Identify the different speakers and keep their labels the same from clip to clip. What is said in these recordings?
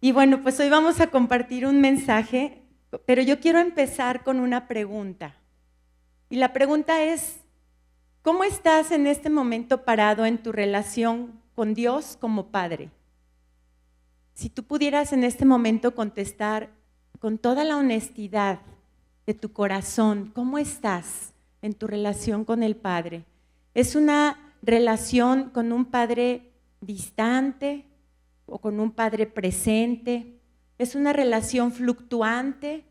Speaker 1: Y bueno, pues hoy vamos a compartir un mensaje, pero yo quiero empezar con una pregunta. Y la pregunta es, ¿cómo estás en este momento parado en tu relación con Dios como Padre? Si tú pudieras en este momento contestar con toda la honestidad de tu corazón, ¿cómo estás en tu relación con el Padre? ¿Es una relación con un Padre distante o con un Padre presente? ¿Es una relación fluctuante?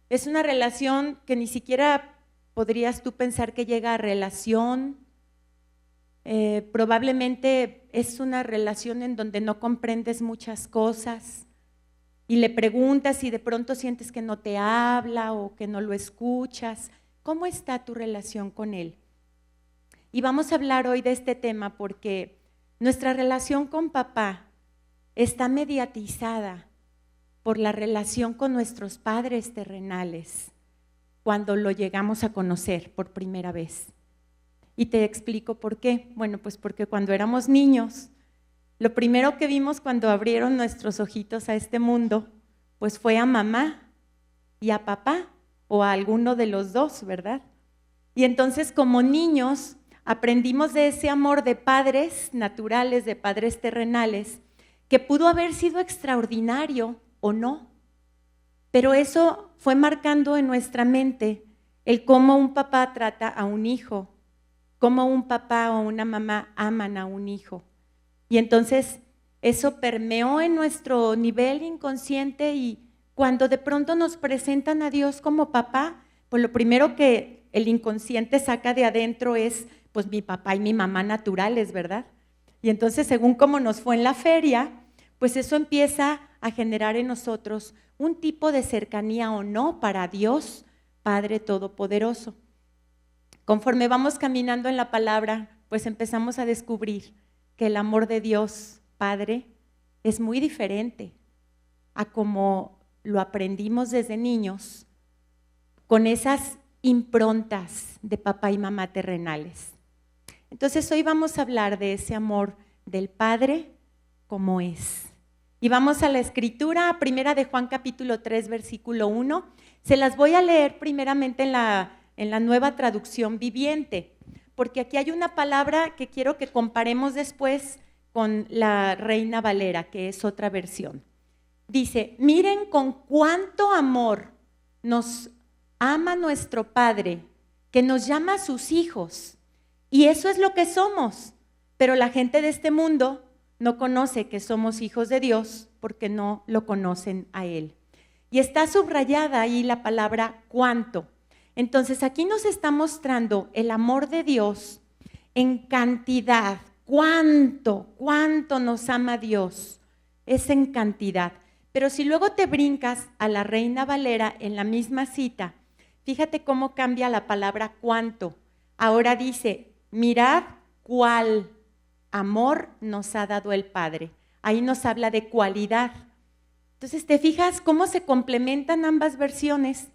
Speaker 1: ¿Es una relación que ni siquiera podrías tú pensar que llega a relación? Probablemente es una relación en donde no comprendes muchas cosas y le preguntas y de pronto sientes que no te habla o que no lo escuchas. ¿Cómo está tu relación con él? Y vamos a hablar hoy de este tema porque nuestra relación con papá está mediatizada por la relación con nuestros padres terrenales cuando lo llegamos a conocer por primera vez. Y te explico por qué. Bueno, pues porque cuando éramos niños, lo primero que vimos cuando abrieron nuestros ojitos a este mundo, pues fue a mamá y a papá, o a alguno de los dos, ¿verdad? Y entonces como niños aprendimos de ese amor de padres naturales, de padres terrenales, que pudo haber sido extraordinario o no, pero eso fue marcando en nuestra mente el cómo un papá trata a un hijo, cómo un papá o una mamá aman a un hijo. Y entonces eso permeó en nuestro nivel inconsciente y cuando de pronto nos presentan a Dios como papá, pues lo primero que el inconsciente saca de adentro es pues mi papá y mi mamá naturales, ¿verdad? Y entonces según cómo nos fue en la feria, pues eso empieza a generar en nosotros un tipo de cercanía o no para Dios, Padre Todopoderoso. Conforme vamos caminando en la palabra, pues empezamos a descubrir que el amor de Dios, Padre, es muy diferente a como lo aprendimos desde niños, con esas improntas de papá y mamá terrenales. Entonces hoy vamos a hablar de ese amor del Padre como es. Y vamos a la escritura, primera de Juan capítulo 3, versículo 1. Se las voy a leer primeramente en la nueva traducción viviente, porque aquí hay una palabra que quiero que comparemos después con la Reina Valera, que es otra versión. Dice, miren con cuánto amor nos ama nuestro Padre, que nos llama sus hijos. Y eso es lo que somos, pero la gente de este mundo no conoce que somos hijos de Dios porque no lo conocen a Él. Y está subrayada ahí la palabra cuánto. Entonces aquí nos está mostrando el amor de Dios en cantidad. ¿Cuánto nos ama Dios? Es en cantidad. Pero si luego te brincas a la Reina Valera en la misma cita, fíjate cómo cambia la palabra cuánto. Ahora dice, mirad cuál amor nos ha dado el Padre. Ahí nos habla de cualidad. Entonces, ¿te fijas cómo se complementan ambas versiones?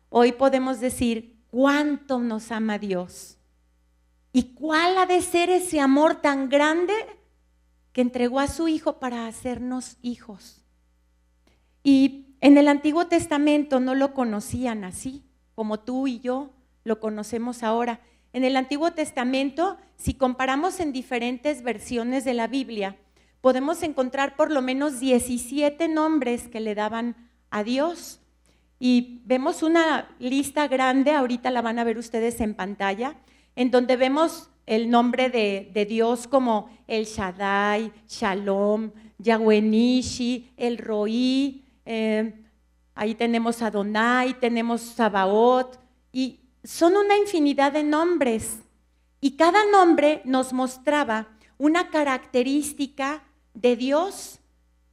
Speaker 1: Hoy podemos decir cuánto nos ama Dios y cuál ha de ser ese amor tan grande que entregó a su Hijo para hacernos hijos. Y en el Antiguo Testamento no lo conocían así, como tú y yo lo conocemos ahora. En el Antiguo Testamento, si comparamos en diferentes versiones de la Biblia, podemos encontrar por lo menos 17 nombres que le daban a Dios. Y vemos una lista grande, ahorita la van a ver ustedes en pantalla, en donde vemos el nombre de Dios como El Shaddai, Shalom, Yahweh Nishi, El Roí, ahí tenemos Adonai, tenemos Sabaoth, y son una infinidad de nombres. Y cada nombre nos mostraba una característica de Dios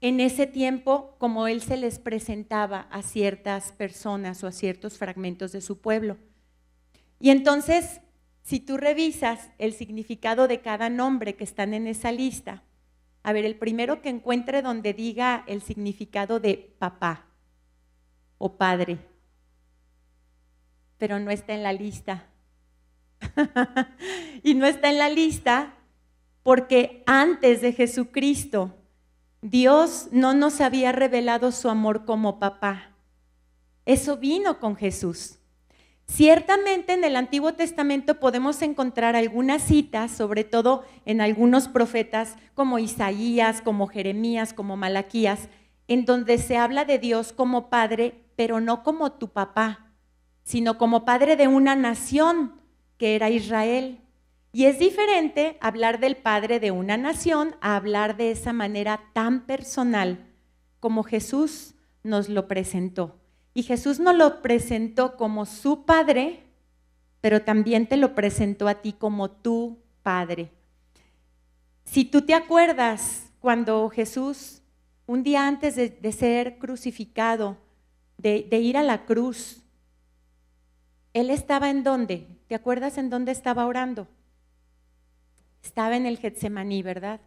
Speaker 1: en ese tiempo, como Él se les presentaba a ciertas personas o a ciertos fragmentos de su pueblo. Y entonces, si tú revisas el significado de cada nombre que están en esa lista, a ver, el primero que encuentre donde diga el significado de papá o padre, pero no está en la lista. Y no está en la lista porque antes de Jesucristo Dios no nos había revelado su amor como papá. Eso vino con Jesús. Ciertamente en el Antiguo Testamento podemos encontrar algunas citas, sobre todo en algunos profetas como Isaías, como Jeremías, como Malaquías, en donde se habla de Dios como padre, pero no como tu papá, sino como padre de una nación que era Israel. Y es diferente hablar del padre de una nación a hablar de esa manera tan personal como Jesús nos lo presentó. Y Jesús nos lo presentó como su padre, pero también te lo presentó a ti como tu padre. Si tú te acuerdas cuando Jesús, un día antes de ser crucificado, de ir a la cruz, Él estaba ¿en dónde? ¿Te acuerdas en dónde estaba orando? Estaba en el Getsemaní, ¿verdad?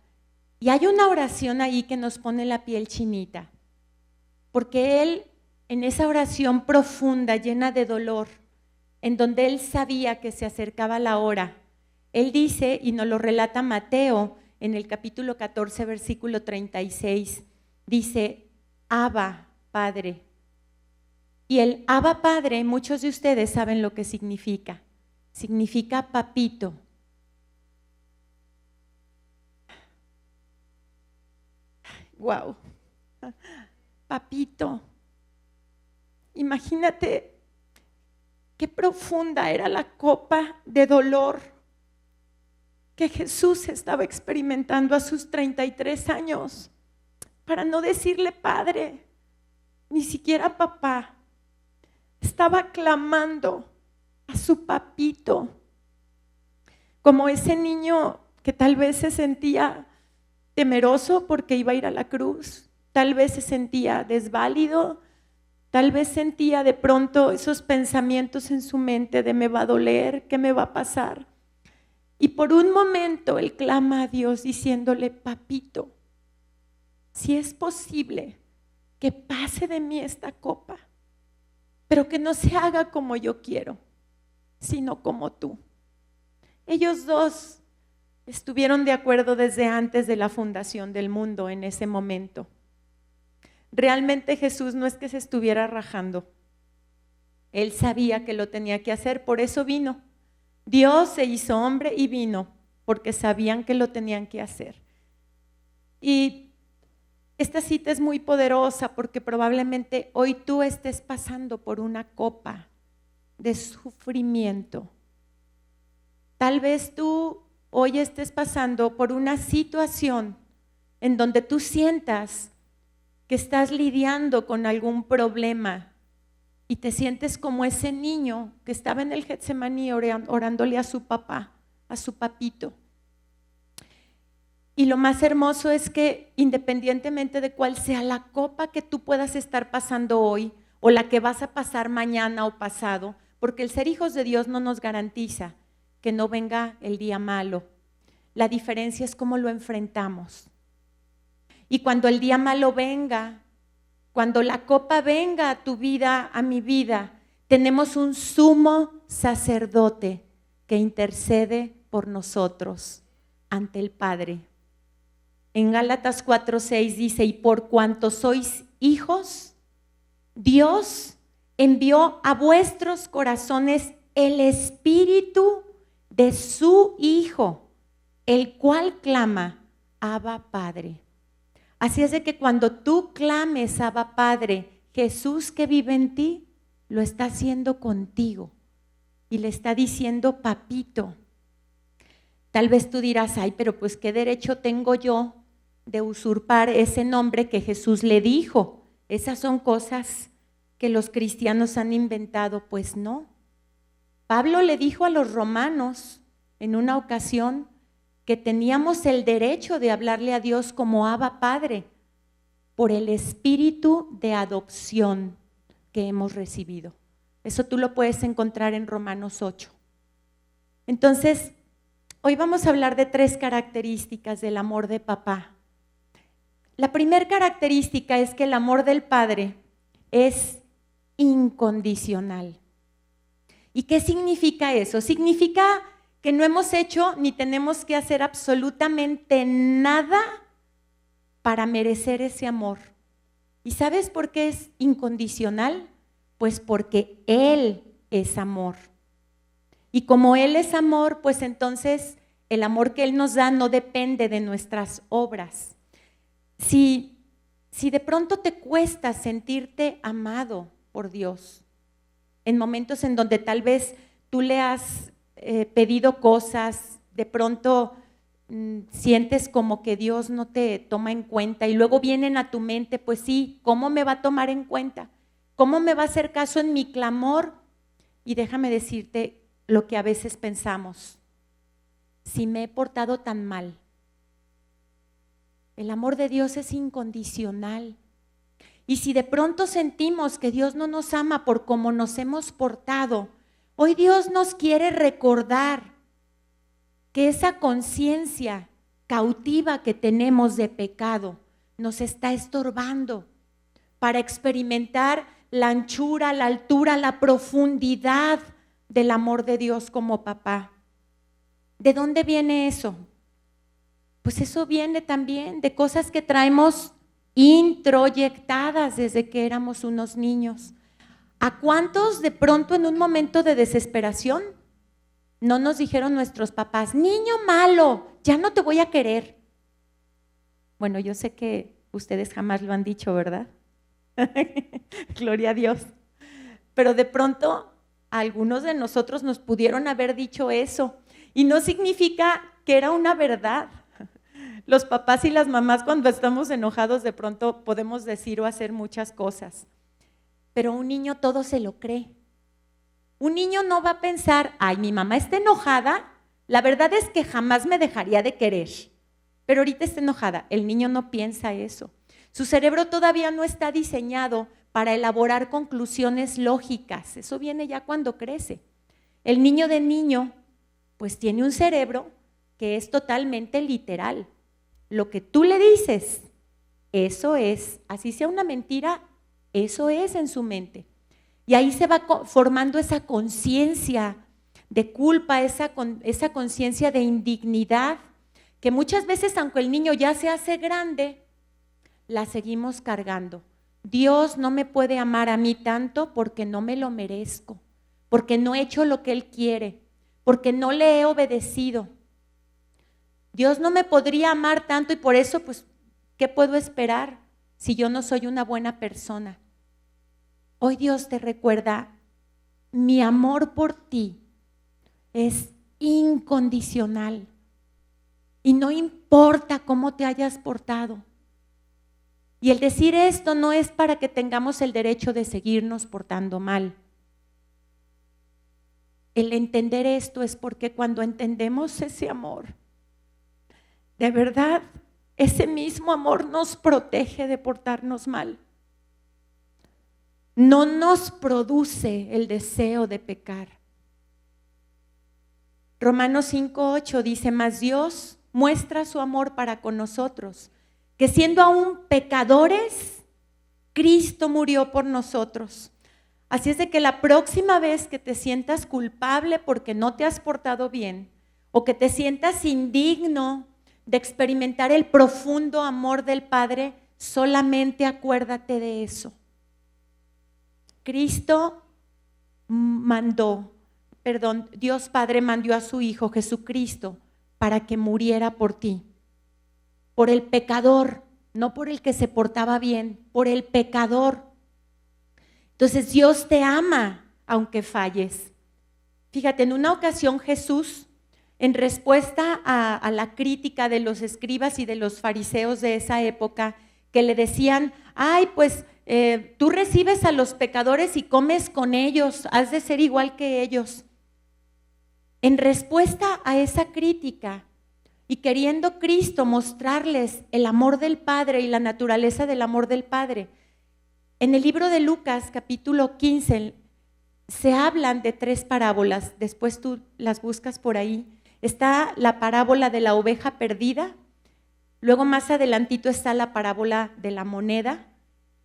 Speaker 1: Y hay una oración ahí que nos pone la piel chinita, porque Él, en esa oración profunda, llena de dolor, en donde Él sabía que se acercaba la hora, Él dice, y nos lo relata Mateo en el capítulo 14, versículo 36, dice, Abba, Padre. Y el Abba, Padre, muchos de ustedes saben lo que significa. Significa papito. Wow, papito. Imagínate qué profunda era la copa de dolor que Jesús estaba experimentando a sus 33 años, para no decirle padre, ni siquiera papá. Estaba clamando a su papito, como ese niño que tal vez se sentía temeroso porque iba a ir a la cruz, tal vez se sentía desválido, tal vez sentía de pronto esos pensamientos en su mente de me va a doler, ¿qué me va a pasar? Y por un momento él clama a Dios diciéndole, papito, si es posible que pase de mí esta copa, pero que no se haga como yo quiero, sino como tú. Ellos dos estuvieron de acuerdo desde antes de la fundación del mundo en ese momento. Realmente Jesús no es que se estuviera rajando. Él sabía que lo tenía que hacer, por eso vino. Dios se hizo hombre y vino, porque sabían que lo tenían que hacer. Y esta cita es muy poderosa porque probablemente hoy tú estés pasando por una copa de sufrimiento. Tal vez tú hoy estés pasando por una situación en donde tú sientas que estás lidiando con algún problema y te sientes como ese niño que estaba en el Getsemaní orándole a su papá, a su papito. Y lo más hermoso es que independientemente de cuál sea la copa que tú puedas estar pasando hoy o la que vas a pasar mañana o pasado, porque el ser hijos de Dios no nos garantiza que no venga el día malo. La diferencia es cómo lo enfrentamos. Y cuando el día malo venga, cuando la copa venga a tu vida, a mi vida, tenemos un sumo sacerdote que intercede por nosotros ante el Padre. En Gálatas 4:6 dice, y por cuanto sois hijos, Dios envió a vuestros corazones el Espíritu de su Hijo, el cual clama, Abba Padre. Así es de que cuando tú clames, Abba Padre, Jesús que vive en ti, lo está haciendo contigo y le está diciendo papito. Tal vez tú dirás, ay, pero pues qué derecho tengo yo de usurpar ese nombre que Jesús le dijo. Esas son cosas que los cristianos han inventado. Pues no. Pablo le dijo a los romanos en una ocasión que teníamos el derecho de hablarle a Dios como Abba Padre por el espíritu de adopción que hemos recibido. Eso tú lo puedes encontrar en Romanos 8. Entonces, hoy vamos a hablar de 3 características del amor de papá. La primera característica es que el amor del Padre es incondicional. ¿Y qué significa eso? Significa que no hemos hecho ni tenemos que hacer absolutamente nada para merecer ese amor. ¿Y sabes por qué es incondicional? Pues porque Él es amor. Y como Él es amor, pues entonces el amor que Él nos da no depende de nuestras obras. Si de pronto te cuesta sentirte amado por Dios, en momentos en donde tal vez tú le has pedido cosas, de pronto sientes como que Dios no te toma en cuenta y luego vienen a tu mente, pues sí, ¿cómo me va a tomar en cuenta? ¿Cómo me va a hacer caso en mi clamor? Y déjame decirte lo que a veces pensamos, si me he portado tan mal. El amor de Dios es incondicional. Y si de pronto sentimos que Dios no nos ama por cómo nos hemos portado, hoy Dios nos quiere recordar que esa conciencia cautiva que tenemos de pecado nos está estorbando para experimentar la anchura, la altura, la profundidad del amor de Dios como papá. ¿De dónde viene eso? Pues eso viene también de cosas que traemos introyectadas desde que éramos unos niños. ¿A cuántos de pronto en un momento de desesperación no nos dijeron nuestros papás, niño malo, ya no te voy a querer? Bueno, yo sé que ustedes jamás lo han dicho, ¿verdad? Gloria a Dios. Pero de pronto algunos de nosotros nos pudieron haber dicho eso y no significa que era una verdad. Los papás y las mamás cuando estamos enojados de pronto podemos decir o hacer muchas cosas, pero un niño todo se lo cree. Un niño no va a pensar, ay, mi mamá está enojada, la verdad es que jamás me dejaría de querer, pero ahorita está enojada. El niño no piensa eso. Su cerebro todavía no está diseñado para elaborar conclusiones lógicas, eso viene ya cuando crece. El niño de niño pues tiene un cerebro que es totalmente literal. Lo que tú le dices, eso es, así sea una mentira, eso es en su mente. Y ahí se va formando esa conciencia de culpa, esa conciencia de indignidad, que muchas veces, aunque el niño ya se hace grande, la seguimos cargando. Dios no me puede amar a mí tanto porque no me lo merezco, porque no he hecho lo que Él quiere, porque no le he obedecido. Dios no me podría amar tanto y por eso, pues, ¿qué puedo esperar si yo no soy una buena persona? Hoy Dios te recuerda, mi amor por ti es incondicional y no importa cómo te hayas portado. Y el decir esto no es para que tengamos el derecho de seguirnos portando mal. El entender esto es porque cuando entendemos ese amor, de verdad, ese mismo amor nos protege de portarnos mal. No nos produce el deseo de pecar. Romanos 5:8 dice, mas Dios muestra su amor para con nosotros, que siendo aún pecadores, Cristo murió por nosotros. Así es de que la próxima vez que te sientas culpable porque no te has portado bien, o que te sientas indigno de experimentar el profundo amor del Padre, solamente acuérdate de eso. Dios Padre mandó a su Hijo Jesucristo para que muriera por ti, por el pecador, no por el que se portaba bien, por el pecador. Entonces Dios te ama aunque falles. Fíjate, en una ocasión Jesús, en respuesta a la crítica de los escribas y de los fariseos de esa época, que le decían, ay, pues tú recibes a los pecadores y comes con ellos, has de ser igual que ellos. En respuesta a esa crítica y queriendo Cristo mostrarles el amor del Padre y la naturaleza del amor del Padre, en el libro de Lucas, capítulo 15, se hablan de 3 parábolas, después tú las buscas por ahí. Está la parábola de la oveja perdida, luego más adelantito está la parábola de la moneda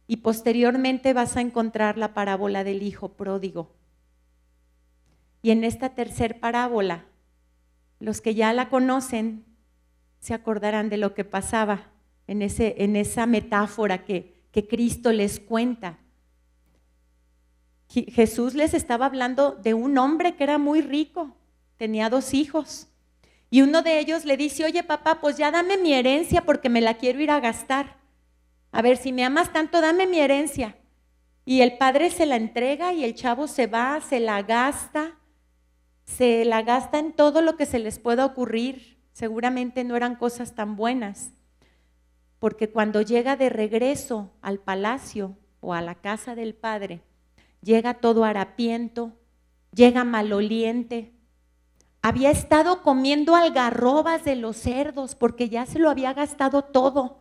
Speaker 1: y posteriormente vas a encontrar la parábola del hijo pródigo. Y en esta tercera parábola, los que ya la conocen se acordarán de lo que pasaba en esa metáfora que Cristo les cuenta. Jesús les estaba hablando de un hombre que era muy rico, tenía 2 hijos. Y uno de ellos le dice, oye papá, pues ya dame mi herencia porque me la quiero ir a gastar. A ver, si me amas tanto, dame mi herencia. Y el padre se la entrega y el chavo se va, se la gasta en todo lo que se les pueda ocurrir. Seguramente no eran cosas tan buenas, porque cuando llega de regreso al palacio o a la casa del padre, llega todo harapiento, llega maloliente. Había estado comiendo algarrobas de los cerdos porque ya se lo había gastado todo.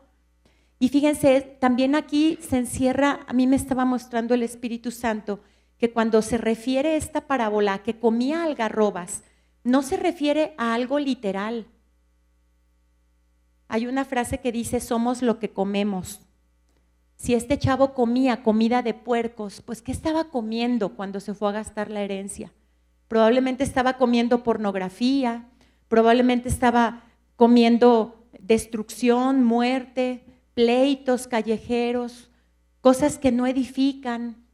Speaker 1: Y fíjense, también aquí se encierra, a mí me estaba mostrando el Espíritu Santo, que cuando se refiere a esta parábola, a que comía algarrobas, no se refiere a algo literal. Hay una frase que dice, somos lo que comemos. Si este chavo comía comida de puercos, pues ¿qué estaba comiendo cuando se fue a gastar la herencia? Probablemente estaba comiendo pornografía, probablemente estaba comiendo destrucción, muerte, pleitos callejeros, cosas que no edifican.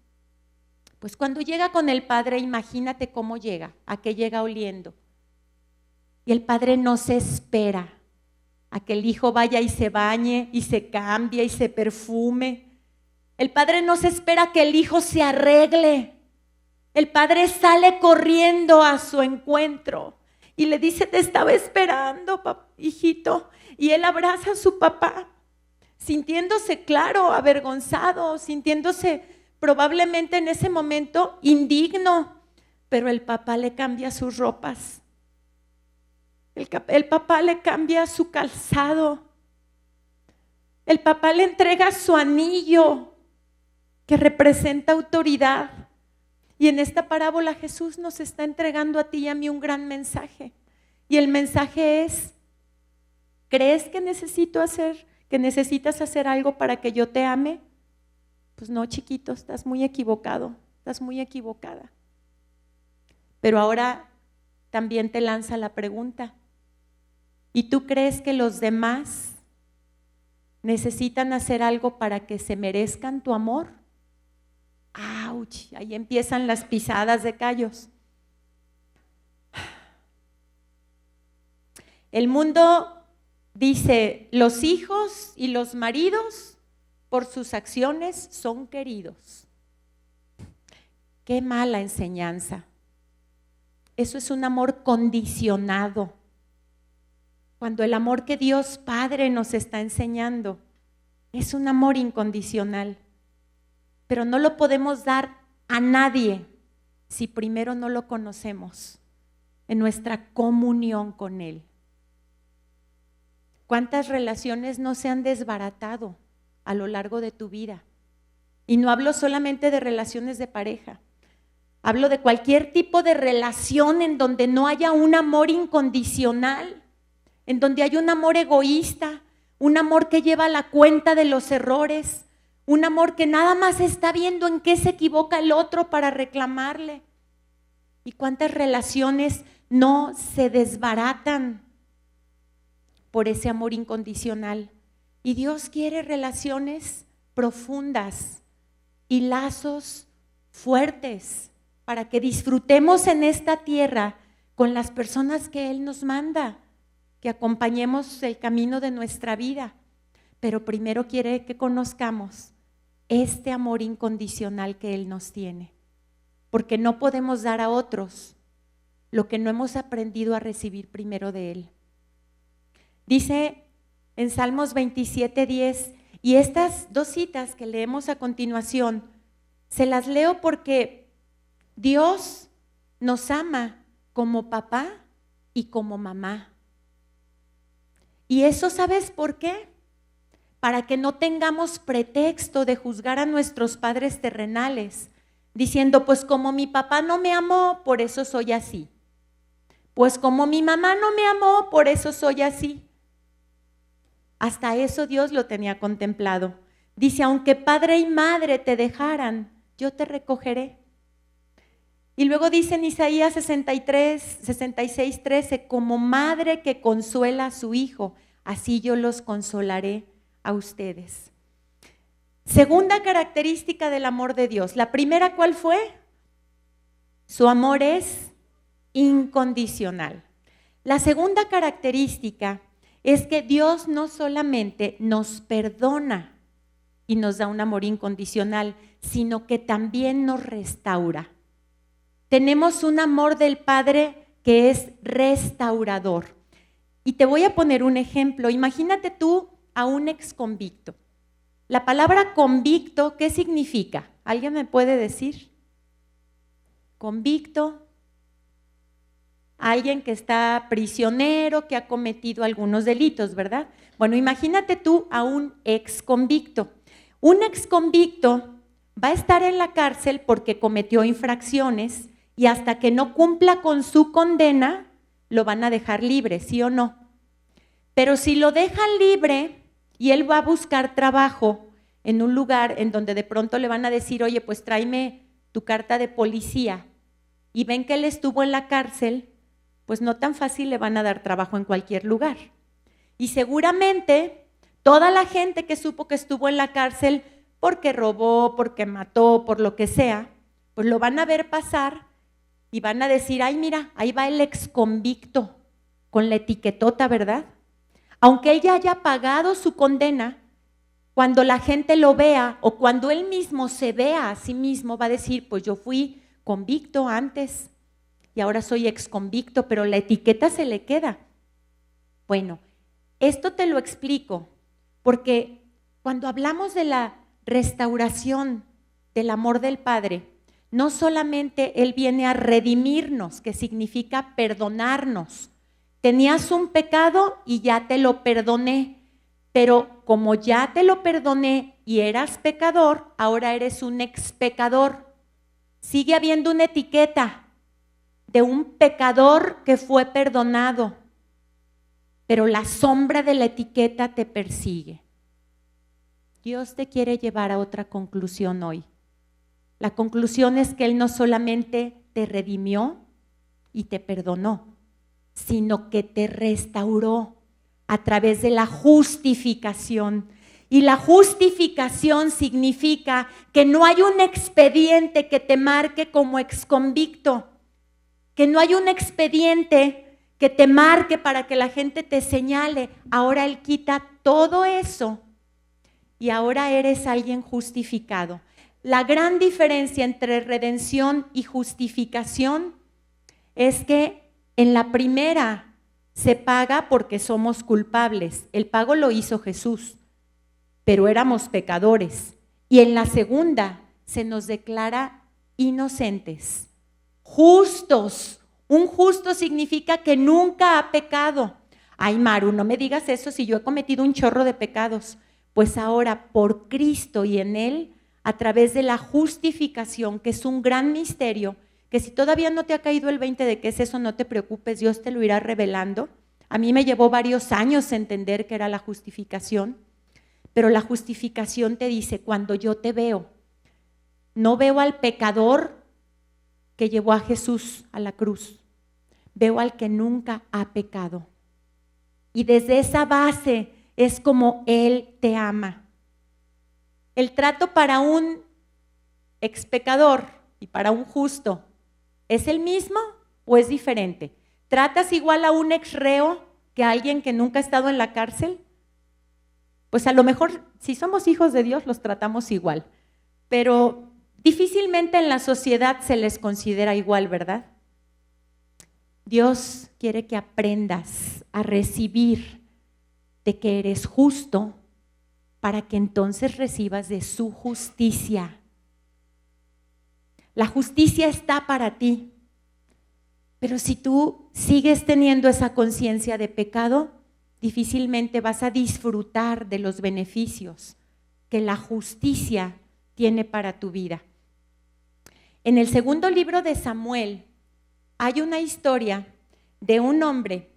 Speaker 1: Pues cuando llega con el padre, imagínate cómo llega, a qué llega oliendo. Y el padre no se espera a que el hijo vaya y se bañe y se cambie y se perfume. El padre no se espera a que el hijo se arregle. El padre sale corriendo a su encuentro y le dice, te estaba esperando, hijito. Y él abraza a su papá, sintiéndose, claro, avergonzado, sintiéndose probablemente en ese momento indigno, pero el papá le cambia sus ropas. El papá le cambia su calzado. El papá le entrega su anillo que representa autoridad. Y en esta parábola Jesús nos está entregando a ti y a mí un gran mensaje. Y el mensaje es, ¿crees que necesitas hacer algo para que yo te ame? Pues no, chiquito, estás muy equivocado, estás muy equivocada. Pero ahora también te lanza la pregunta, ¿y tú crees que los demás necesitan hacer algo para que se merezcan tu amor? ¡Auch! Ahí empiezan las pisadas de callos. El mundo dice, los hijos y los maridos por sus acciones son queridos. Qué mala enseñanza. Eso es un amor condicionado. Cuando el amor que Dios Padre nos está enseñando es un amor incondicional. Pero no lo podemos dar a nadie si primero no lo conocemos en nuestra comunión con Él. ¿Cuántas relaciones no se han desbaratado a lo largo de tu vida? Y no hablo solamente de relaciones de pareja. Hablo de cualquier tipo de relación en donde no haya un amor incondicional, en donde hay un amor egoísta, un amor que lleva la cuenta de los errores, un amor que nada más está viendo en qué se equivoca el otro para reclamarle. ¿Y cuántas relaciones no se desbaratan por ese amor incondicional? Y Dios quiere relaciones profundas y lazos fuertes para que disfrutemos en esta tierra con las personas que Él nos manda, que acompañemos el camino de nuestra vida. Pero primero quiere que conozcamos este amor incondicional que Él nos tiene, porque no podemos dar a otros lo que no hemos aprendido a recibir primero de Él. Dice en Salmos 27:10, y estas 2 citas que leemos a continuación, se las leo porque Dios nos ama como papá y como mamá. Y eso, ¿sabes por qué? Para que no tengamos pretexto de juzgar a nuestros padres terrenales, diciendo, pues como mi papá no me amó, por eso soy así. Pues como mi mamá no me amó, por eso soy así. Hasta eso Dios lo tenía contemplado. Dice, aunque padre y madre te dejaran, yo te recogeré. Y luego dice en Isaías 66:13, como madre que consuela a su hijo, así yo los consolaré. a ustedes. Segunda característica del amor de Dios. La primera, ¿cuál fue? Su amor es incondicional. La segunda característica es que Dios no solamente nos perdona y nos da un amor incondicional, sino que también nos restaura. Tenemos un amor del Padre que es restaurador. Y te voy a poner un ejemplo. Imagínate tú a un exconvicto. La palabra convicto, ¿qué significa? ¿Alguien me puede decir? Convicto, alguien que está prisionero, que ha cometido algunos delitos, ¿verdad? Bueno, imagínate tú a un exconvicto. Un exconvicto va a estar en la cárcel porque cometió infracciones y hasta que no cumpla con su condena, lo van a dejar libre, ¿sí o no? Pero si lo dejan libre y él va a buscar trabajo en un lugar en donde de pronto le van a decir, oye, pues tráeme tu carta de policía, y ven que él estuvo en la cárcel, pues no tan fácil le van a dar trabajo en cualquier lugar. Y seguramente toda la gente que supo que estuvo en la cárcel porque robó, porque mató, por lo que sea, pues lo van a ver pasar y van a decir, ay, mira, ahí va el exconvicto con la etiquetota, ¿verdad? Aunque ella haya pagado su condena, cuando la gente lo vea o cuando él mismo se vea a sí mismo, va a decir, pues yo fui convicto antes y ahora soy exconvicto, pero la etiqueta se le queda. Bueno, esto te lo explico porque cuando hablamos de la restauración del amor del Padre, no solamente Él viene a redimirnos, que significa perdonarnos. Tenías un pecado y ya te lo perdoné, pero como ya te lo perdoné y eras pecador, ahora eres un expecador. Sigue habiendo una etiqueta de un pecador que fue perdonado, pero la sombra de la etiqueta te persigue. Dios te quiere llevar a otra conclusión hoy. La conclusión es que Él no solamente te redimió y te perdonó, sino que te restauró a través de la justificación. Y la justificación significa que no hay un expediente que te marque como exconvicto, que no hay un expediente que te marque para que la gente te señale. Ahora Él quita todo eso y ahora eres alguien justificado. La gran diferencia entre redención y justificación es que en la primera se paga porque somos culpables. El pago lo hizo Jesús, pero éramos pecadores. Y en la segunda se nos declara inocentes, justos. Un justo significa que nunca ha pecado. Ay, Maru, no me digas eso si yo he cometido un chorro de pecados. Pues ahora por Cristo y en Él, a través de la justificación, que es un gran misterio, que si todavía no te ha caído el 20 de qué es eso, no te preocupes, Dios te lo irá revelando. A mí me llevó varios años entender qué era la justificación, pero la justificación te dice, cuando yo te veo, no veo al pecador que llevó a Jesús a la cruz, veo al que nunca ha pecado. Y desde esa base es como Él te ama. El trato para un expecador y para un justo, ¿es el mismo o es diferente? ¿Tratas igual a un exreo que a alguien que nunca ha estado en la cárcel? Pues a lo mejor, si somos hijos de Dios, los tratamos igual, pero difícilmente en la sociedad se les considera igual, ¿verdad? Dios quiere que aprendas a recibir de que eres justo para que entonces recibas de su justicia. La justicia está para ti, pero si tú sigues teniendo esa conciencia de pecado, difícilmente vas a disfrutar de los beneficios que la justicia tiene para tu vida. En el segundo libro de Samuel hay una historia de un hombre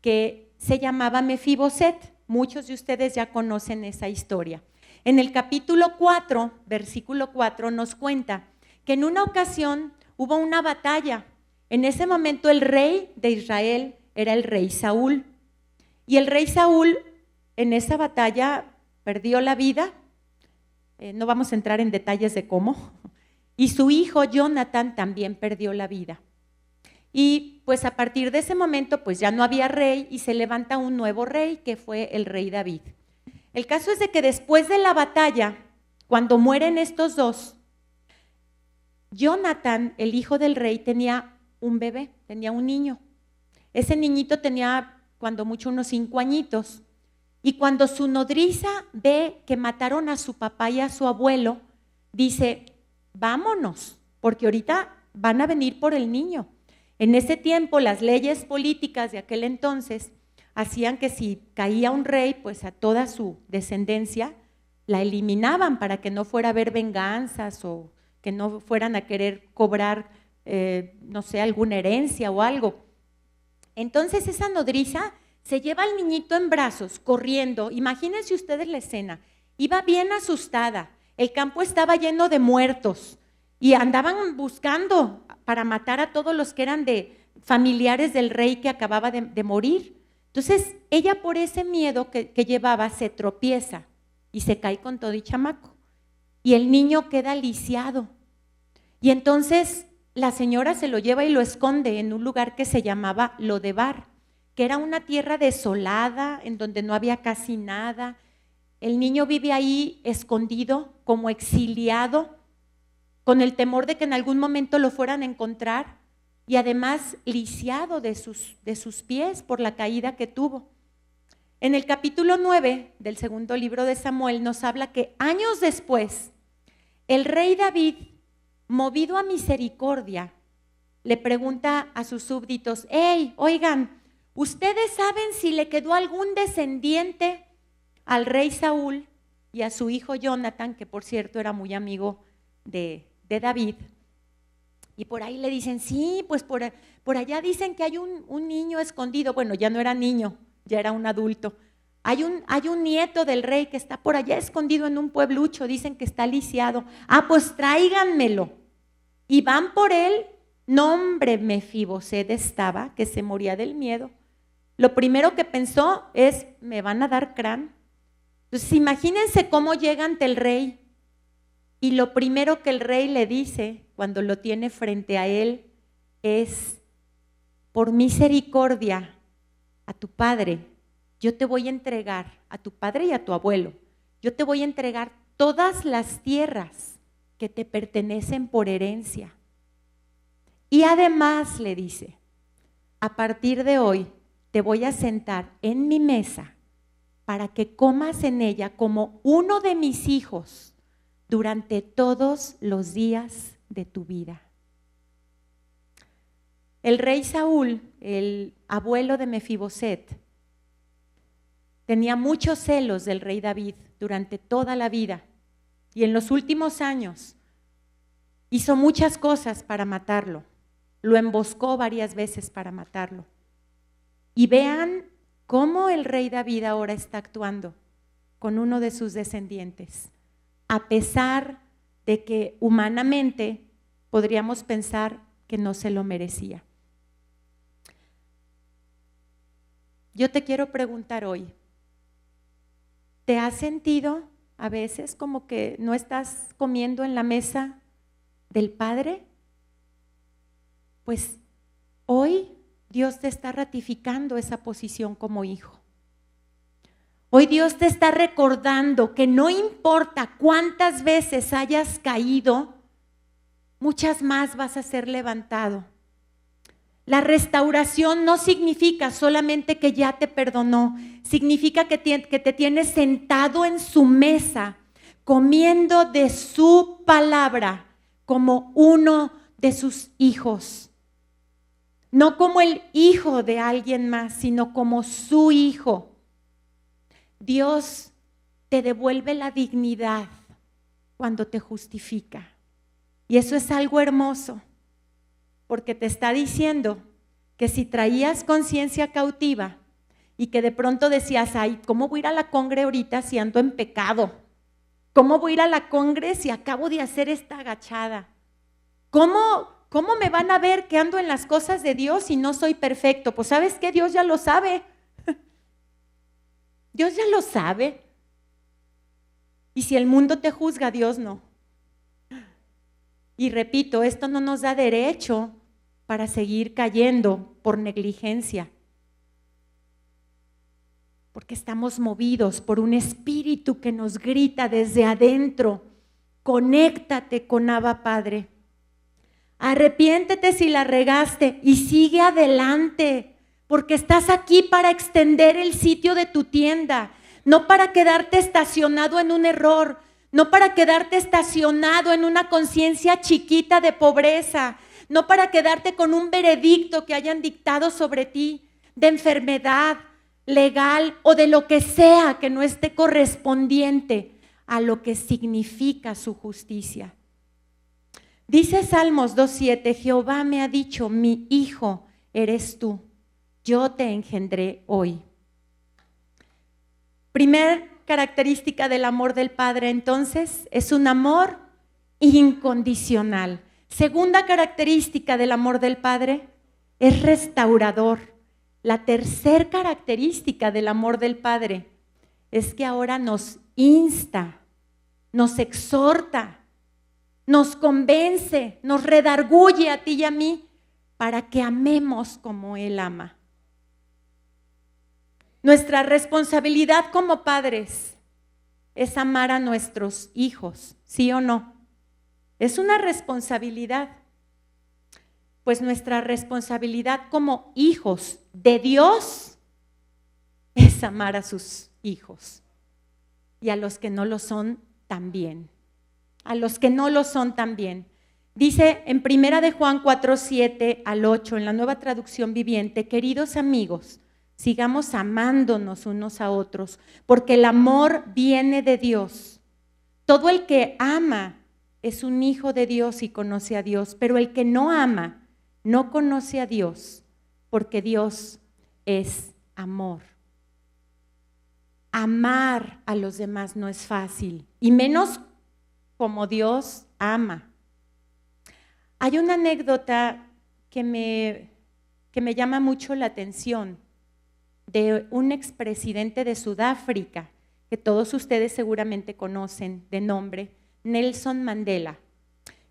Speaker 1: que se llamaba Mefiboset. Muchos de ustedes ya conocen esa historia. En el capítulo 4, versículo 4, nos cuenta que en una ocasión hubo una batalla. En ese momento el rey de Israel era el rey Saúl. Y el rey Saúl en esa batalla perdió la vida, no vamos a entrar en detalles de cómo, y su hijo Jonatán también perdió la vida. Y pues a partir de ese momento pues ya no había rey y se levanta un nuevo rey que fue el rey David. El caso es de que después de la batalla, cuando mueren estos dos, Jonatán, el hijo del rey, tenía un bebé, tenía un niño. Ese niñito tenía cuando mucho unos 5 añitos. Y cuando su nodriza ve que mataron a su papá y a su abuelo, dice, vámonos, porque ahorita van a venir por el niño. En ese tiempo las leyes políticas de aquel entonces hacían que si caía un rey, pues a toda su descendencia la eliminaban para que no fuera a haber venganzas o que no fueran a querer cobrar, no sé, alguna herencia o algo. Entonces esa nodriza se lleva al niñito en brazos, corriendo. Imagínense ustedes la escena. Iba bien asustada, el campo estaba lleno de muertos y andaban buscando para matar a todos los que eran de familiares del rey que acababa de morir. Entonces ella por ese miedo que llevaba se tropieza y se cae con todo y chamaco. Y el niño queda lisiado. Y entonces la señora se lo lleva y lo esconde en un lugar que se llamaba Lodebar, que era una tierra desolada, en donde no había casi nada. El niño vive ahí escondido, como exiliado, con el temor de que en algún momento lo fueran a encontrar y además lisiado de sus pies por la caída que tuvo. En el capítulo 9 del segundo libro de Samuel nos habla que años después, el rey David, movido a misericordia, le pregunta a sus súbditos, hey, oigan, ¿ustedes saben si le quedó algún descendiente al rey Saúl y a su hijo Jonatán, que por cierto era muy amigo de David? Y por ahí le dicen, sí, pues por allá dicen que hay un niño escondido. Bueno, ya no era niño, ya era un adulto. Hay un nieto del rey que está por allá escondido en un pueblucho, dicen que está lisiado. Ah, pues tráiganmelo. Y van por él. No, hombre, Mefiboset estaba, que se moría del miedo. Lo primero que pensó es, me van a dar crán. Entonces imagínense cómo llega ante el rey. Y lo primero que el rey le dice cuando lo tiene frente a él es, por misericordia a tu padre, yo te voy a entregar, a tu padre y a tu abuelo, yo te voy a entregar todas las tierras que te pertenecen por herencia. Y además le dice, a partir de hoy te voy a sentar en mi mesa para que comas en ella como uno de mis hijos durante todos los días de tu vida. El rey Saúl, el abuelo de Mefiboset, tenía muchos celos del rey David durante toda la vida y en los últimos años hizo muchas cosas para matarlo. Lo emboscó varias veces para matarlo. Y vean cómo el rey David ahora está actuando con uno de sus descendientes, a pesar de que humanamente podríamos pensar que no se lo merecía. Yo te quiero preguntar hoy, ¿te has sentido a veces como que no estás comiendo en la mesa del Padre? Pues hoy Dios te está ratificando esa posición como hijo. Hoy Dios te está recordando que no importa cuántas veces hayas caído, muchas más vas a ser levantado. La restauración no significa solamente que ya te perdonó, significa que te tienes sentado en su mesa, comiendo de su palabra como uno de sus hijos. No como el hijo de alguien más, sino como su hijo. Dios te devuelve la dignidad cuando te justifica. Y eso es algo hermoso, porque te está diciendo que si traías conciencia cautiva y que de pronto decías, ay, ¿cómo voy a ir a la congre ahorita si ando en pecado? ¿Cómo voy a ir a la congre si acabo de hacer esta agachada? ¿Cómo me van a ver que ando en las cosas de Dios y no soy perfecto? Pues ¿sabes qué? Dios ya lo sabe. Dios ya lo sabe. Y si el mundo te juzga, Dios no. Y repito, esto no nos da derecho para seguir cayendo por negligencia, porque estamos movidos por un espíritu que nos grita desde adentro: conéctate con Abba Padre. Arrepiéntete si la regaste y sigue adelante, porque estás aquí para extender el sitio de tu tienda, no para quedarte estacionado en un error, no para quedarte estacionado en una conciencia chiquita de pobreza, no para quedarte con un veredicto que hayan dictado sobre ti de enfermedad legal o de lo que sea que no esté correspondiente a lo que significa su justicia. Dice Salmos 2:7, Jehová me ha dicho, mi hijo eres tú, yo te engendré hoy. Primer característica del amor del Padre, entonces, es un amor incondicional. Segunda característica del amor del Padre, es restaurador. La tercera característica del amor del Padre es que ahora nos insta, nos exhorta, nos convence, nos redarguye a ti y a mí para que amemos como Él ama. Nuestra responsabilidad como padres es amar a nuestros hijos, ¿sí o no? Es una responsabilidad. Pues nuestra responsabilidad como hijos de Dios es amar a sus hijos. Y a los que no lo son también. A los que no lo son también. Dice en 1 de Juan 4:7 al 8, en la Nueva Traducción Viviente: queridos amigos, sigamos amándonos unos a otros, porque el amor viene de Dios. Todo el que ama es un hijo de Dios y conoce a Dios, pero el que no ama no conoce a Dios, porque Dios es amor. Amar a los demás no es fácil, y menos como Dios ama. Hay una anécdota que me llama mucho la atención, de un expresidente de Sudáfrica, que todos ustedes seguramente conocen de nombre, Nelson Mandela.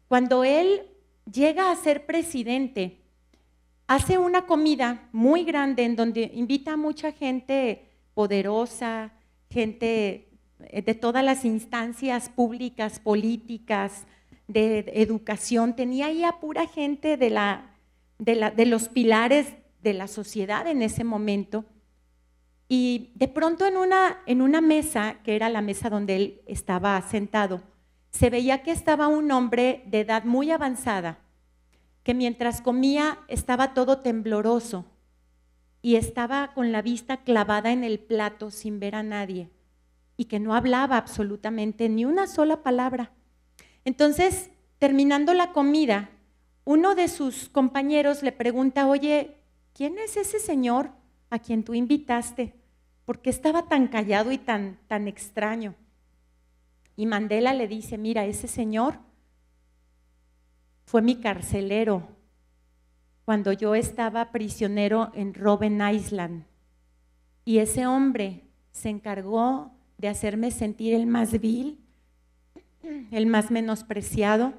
Speaker 1: Cuando él llega a ser presidente, hace una comida muy grande en donde invita a mucha gente poderosa, gente de todas las instancias públicas, políticas, de educación. Tenía ahí a pura gente de los pilares de la sociedad en ese momento. Y de pronto en una mesa, que era la mesa donde él estaba sentado, se veía que estaba un hombre de edad muy avanzada, que mientras comía estaba todo tembloroso y estaba con la vista clavada en el plato sin ver a nadie, y que no hablaba absolutamente ni una sola palabra. Entonces, terminando la comida, uno de sus compañeros le pregunta: oye, ¿quién es ese señor a quien tú invitaste? ¿Por qué estaba tan callado y tan extraño? Y Mandela le dice: mira, ese señor fue mi carcelero cuando yo estaba prisionero en Robben Island. Y ese hombre se encargó de hacerme sentir el más vil, el más menospreciado.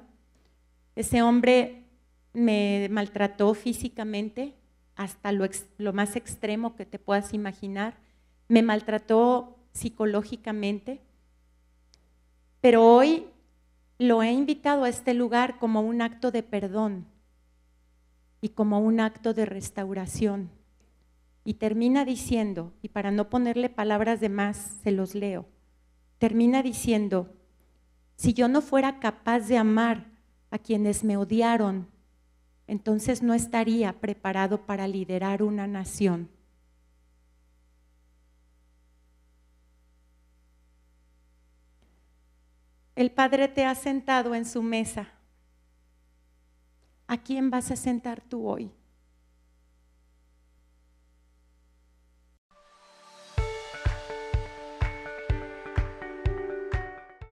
Speaker 1: Ese hombre me maltrató físicamente hasta lo más extremo que te puedas imaginar. Me maltrató psicológicamente. Pero hoy lo he invitado a este lugar como un acto de perdón y como un acto de restauración. Y termina diciendo, y para no ponerle palabras de más, se los leo, termina diciendo: si yo no fuera capaz de amar a quienes me odiaron, entonces no estaría preparado para liderar una nación. El Padre te ha sentado en su mesa. ¿A quién vas a sentar tú hoy?